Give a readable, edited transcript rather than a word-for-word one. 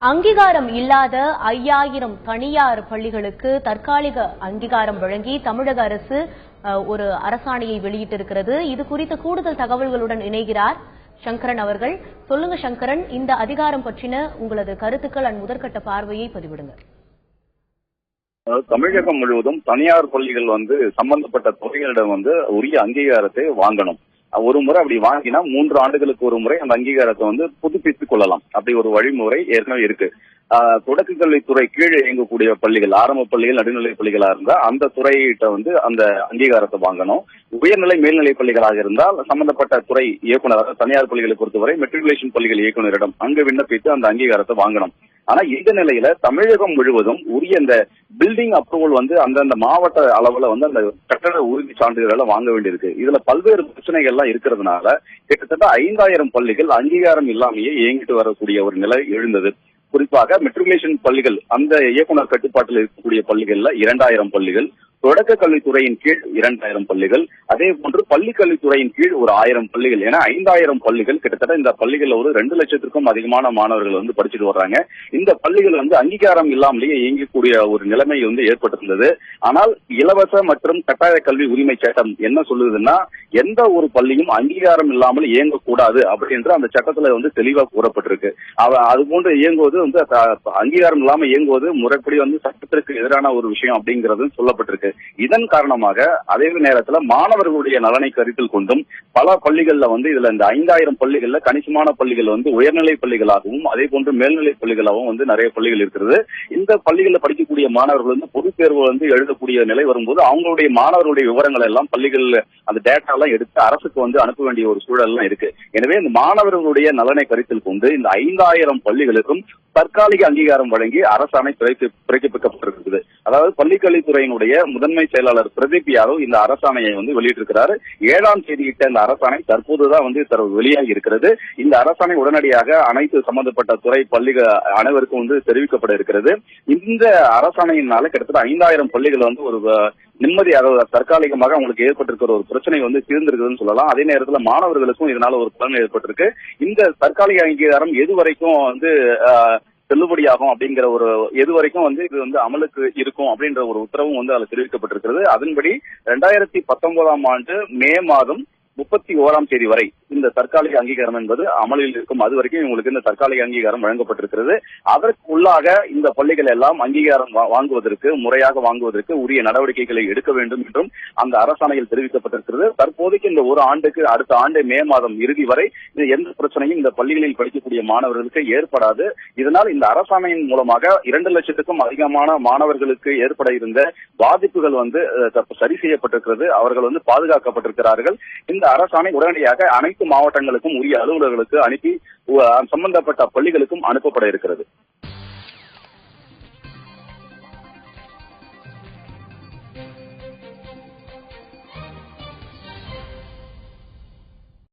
அங்கீகாரம் இல்லாத 5000 தனியார் பள்ளிகளுக்கு தற்காலிக அங்கீகாரம் வழங்கி தமிழக அரசு ஒரு அரசாணையை வெளியிட்டிருக்கிறது. இது குறித்த கூடுதல் தகவல்களுடன் இணைகிறார் சங்கரன் அவர்கள். சொல்லுங்க சங்கரன், இந்த அதிகாரம் பற்றின உங்களது கருத்துக்கள் முதற்கட்ட பார்வையை பதிவிடுங்க. தமிழகம் முழுவதும் தனியார் பள்ளிகள் சம்பந்தப்பட்ட துறைகளிடம் உரிய அங்கீகாரத்தை வாங்கணும். ஒரு முறை அப்படி வாங்கினா 3 ஆண்டுகளுக்கு ஒரு முறை அந்த அங்கீகாரத்தை புதுப்பித்துக் கொள்ளலாம். அப்படி ஒரு வழிமுறை ஏற்கனவே இருக்கு. தொடக்க கல்வித்துறை கீழே இயங்கக்கூடிய பள்ளிகள், ஆரம்ப பள்ளிகள், நடுநிலை பள்ளிகளா இருந்தா அந்த துறையிட்ட அந்த அங்கீகாரத்தை வாங்கணும். உயர்நிலை மேல்நிலை பள்ளிகளாக இருந்தால் சம்பந்தப்பட்ட துறை இயக்குனர், தனியார் பள்ளிகளை பொறுத்தவரை மெட்ரிகுலேஷன் பள்ளிகள் இயக்குநரிடம் அங்கு விண்ணப்பித்து அந்த அங்கீகாரத்தை வாங்கணும். ஆனா இந்த நிலையில தமிழகம் முழுவதும் உரிய இந்த பில்டிங் அப்ரூவல் அந்தந்த மாவட்ட அளவுல அந்த கட்டட உறுதி சான்றிதழ்களை வாங்க வேண்டியிருக்கு. இதுல பல்வேறு பிரச்சனைகள்லாம் இருக்கிறதுனால கிட்டத்தட்ட 5000 பள்ளிகள் அங்கீகாரம் இல்லாமையே இயங்கிட்டு வரக்கூடிய ஒரு நிலை எழுந்தது. குறிப்பாக மெட்ரிகுலேஷன் பள்ளிகள் அந்த இயக்குனர் கட்டுப்பாட்டில் இருக்கக்கூடிய பள்ளிகள்ல 2000 பள்ளிகள், தொடக்க கல்வித்துறையின் கீழ் 2000 பள்ளிகள், அதே போன்று பள்ளி கல்வித்துறையின் கீழ் ஒரு 1000 பள்ளிகள் என 5000 பள்ளிகள், கிட்டத்தட்ட இந்த பள்ளிகள் ஒரு 2 லட்சத்திற்கும் அதிகமான மாணவர்கள் படிச்சுட்டு வர்றாங்க. இந்த பள்ளிகள் அங்கீகாரம் இல்லாமலேயே இயங்கக்கூடிய ஒரு நிலைமை ஏற்பட்டிருந்தது. ஆனால் இலவச மற்றும் கட்டாய கல்வி உரிமை சட்டம் என்ன சொல்லுதுன்னா, எந்த ஒரு பள்ளியும் அங்கீகாரம் இல்லாமல் இயங்கக்கூடாது அப்படின்ற அந்த சட்டத்துல தெளிவா கூறப்பட்டிருக்கு. அது போன்று இயங்குவது அங்கீகாரம் இல்லாம இயங்குவது முறைப்படி சட்டத்திற்கு எதிரான ஒரு விஷயம் அப்படிங்கிறது சொல்லப்பட்டிருக்கு. இதன் காரணமாக அதே நேரத்தில் மாணவர்களுடைய நலனை கருத்தில் கொண்டும் பல பள்ளிகள்ல இதுல இந்த 5000 பள்ளிகள்ல கணிசமான பள்ளிகள் உயர்நிலை பள்ளிகளாகவும் அதே போன்று மேல்நிலை பள்ளிகளாகவும் நிறைய பள்ளிகள் இருக்கிறது. இந்த பள்ளிகளில் படிக்கக்கூடிய மாணவர்கள் பொதுத் தேர்வு எழுதக்கூடிய நிலை வரும்போது அவங்களுடைய மாணவர்களுடைய விவரங்கள் எல்லாம் பள்ளிகள் அந்த டேட்டா எல்லாம் எடுத்து அரசுக்கு அனுப்ப வேண்டிய ஒரு சூழல் எல்லாம் இருக்கு. எனவே இந்த மாணவர்களுடைய நலனை கருத்தில் கொண்டு இந்த 5000 பள்ளிகளுக்கும் தற்காலிக அங்கீகாரம் வழங்கி அரசாணை பிறப்பிக்கப்பட்டிருக்கிறது. அதாவது பள்ளிக்கல்வித்துறையினுடைய முதன்மை செயலாளர் பிரதீப் யாதவ் இந்த அரசாணையை வெளியிட்டிருக்கிறார். 7ஆம் தேதியிட்ட இந்த அரசாணை தற்போதுதான் வெளியாகி இருக்கிறது. இந்த அரசாணை உடனடியாக அனைத்து சம்பந்தப்பட்ட துறை பள்ளிகள் அனைவருக்கும் தெரிவிக்கப்பட இருக்கிறது. இந்த அரசாணையினால கிட்டத்தட்ட 5000 பள்ளிகள் ஒரு நிம்மதி, அதாவது தற்காலிகமாக அவங்களுக்கு ஏற்பட்டிருக்கிற ஒரு பிரச்சனை தீர்ந்திருக்குதுன்னு சொல்லலாம். அதே நேரத்தில் மாணவர்களுக்கும் இதனால ஒரு பலன் ஏற்பட்டிருக்கு. இந்த தற்காலிக அங்கீகாரம் எது வரைக்கும் செல்லுபடியாகும் அப்படிங்கிற ஒரு எது வரைக்கும் இது அமலுக்கு இருக்கும் அப்படின்ற ஒரு உத்தரவும் அதுல தெரிவிக்கப்பட்டிருக்கிறது. அதன்படி 2019ஆம் ஆண்டு மே மாதம் 31ஆம் தேதி வரை இந்த தற்காலிக அங்கீகாரம் என்பது அமலில் இருக்கும். அது வரைக்கும் இவங்களுக்கு இந்த தற்காலிக அங்கீகாரம் வழங்கப்பட்டிருக்கிறது. அதற்குள்ளாக இந்த பள்ளிகள் எல்லாம் அங்கீகாரம் முறையாக வாங்குவதற்கு உரிய நடவடிக்கைகளை எடுக்க வேண்டும் என்றும் அந்த அரசாணையில் தெரிவிக்கப்பட்டிருக்கிறது. தற்போதைக்கு இந்த ஒரு ஆண்டுக்கு அடுத்த ஆண்டு மே மாதம் இறுதி வரை எந்த பிரச்சனையும் இந்த பள்ளிகளில் படிக்கக்கூடிய மாணவர்களுக்கு ஏற்படாது. இதனால் இந்த அரசாணையின் மூலமாக 2 லட்சத்துக்கும் அதிகமான மாணவர்களுக்கு ஏற்பட இருந்த பாதிப்புகள் சரி செய்யப்பட்டிருக்கிறது. அவர்கள் பாதுகாக்கப்பட்டிருக்கிறார்கள். இந்த அரசாணை உடனடியாக அனைத்து மாவட்டங்களுக்கும் உரிய அலுவலர்களுக்கு அனுப்பி சம்பந்தப்பட்ட பள்ளிகளுக்கும் அனுப்பப்பட இருக்கிறது.